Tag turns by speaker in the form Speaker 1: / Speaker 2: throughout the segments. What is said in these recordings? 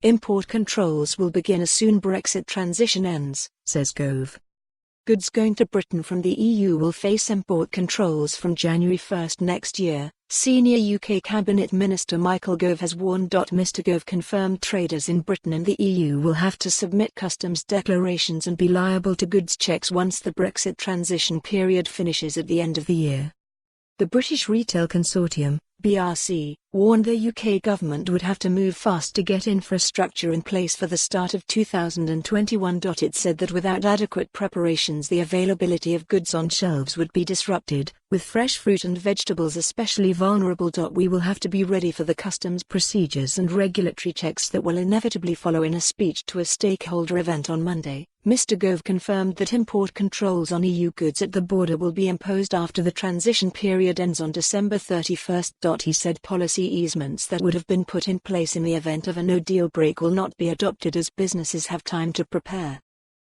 Speaker 1: Import controls will begin as soon Brexit transition ends, says Gove. Goods going to Britain from the EU will face import controls from January 1 next year, senior UK Cabinet Minister Michael Gove has warned. Mr Gove confirmed traders in Britain and the EU will have to submit customs declarations and be liable to goods checks once the Brexit transition period finishes at the end of the year. The British Retail Consortium, BRC, warned the UK government would have to move fast to get infrastructure in place for the start of 2021. It said that without adequate preparations the availability of goods on shelves would be disrupted, with fresh fruit and vegetables especially vulnerable. We will have to be ready for the customs procedures and regulatory checks that will inevitably follow. In a speech to a stakeholder event on Monday, Mr Gove confirmed that import controls on EU goods at the border will be imposed after the transition period ends on December 31. He said policy easements that would have been put in place in the event of a no-deal break will not be adopted as businesses have time to prepare.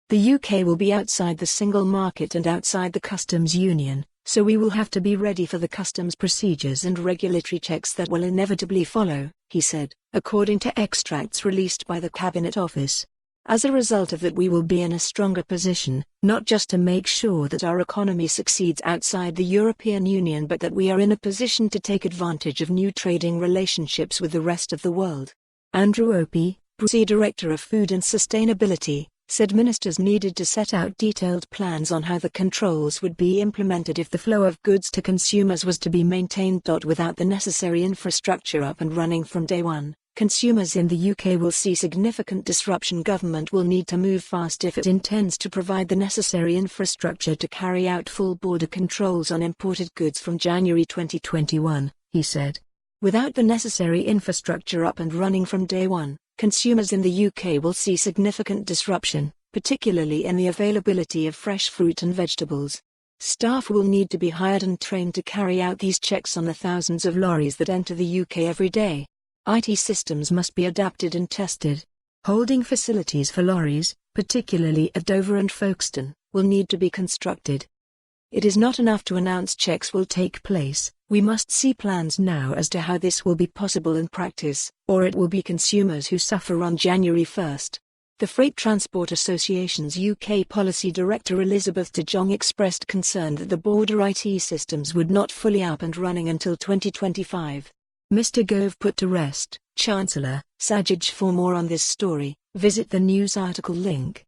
Speaker 1: The UK will be outside the single market and outside the customs union, so we will have to be ready for the customs procedures and regulatory checks that will inevitably follow, he said, according to extracts released by the Cabinet Office. As a result of that we will be in a stronger position, not just to make sure that our economy succeeds outside the European Union but that we are in a position to take advantage of new trading relationships with the rest of the world. Andrew Opie, BRC Director of Food and Sustainability, said ministers needed to set out detailed plans on how the controls would be implemented if the flow of goods to consumers was to be maintained. Without the necessary infrastructure up and running from day one, consumers in the UK will see significant disruption. Government will need to move fast if it intends to provide the necessary infrastructure to carry out full border controls on imported goods from January 2021, he said. Without the necessary infrastructure up and running from day one, consumers in the UK will see significant disruption, particularly in the availability of fresh fruit and vegetables. Staff will need to be hired and trained to carry out these checks on the thousands of lorries that enter the UK every day. IT systems must be adapted and tested. Holding facilities for lorries, particularly at Dover and Folkestone, will need to be constructed. It is not enough to announce checks will take place, we must see plans now as to how this will be possible in practice, or it will be consumers who suffer on January 1. The Freight Transport Association's UK Policy Director Elizabeth de Jong expressed concern that the border IT systems would not fully up and running until 2025. Mr Gove put to rest Chancellor Sajid. For more on this story, visit the news article link.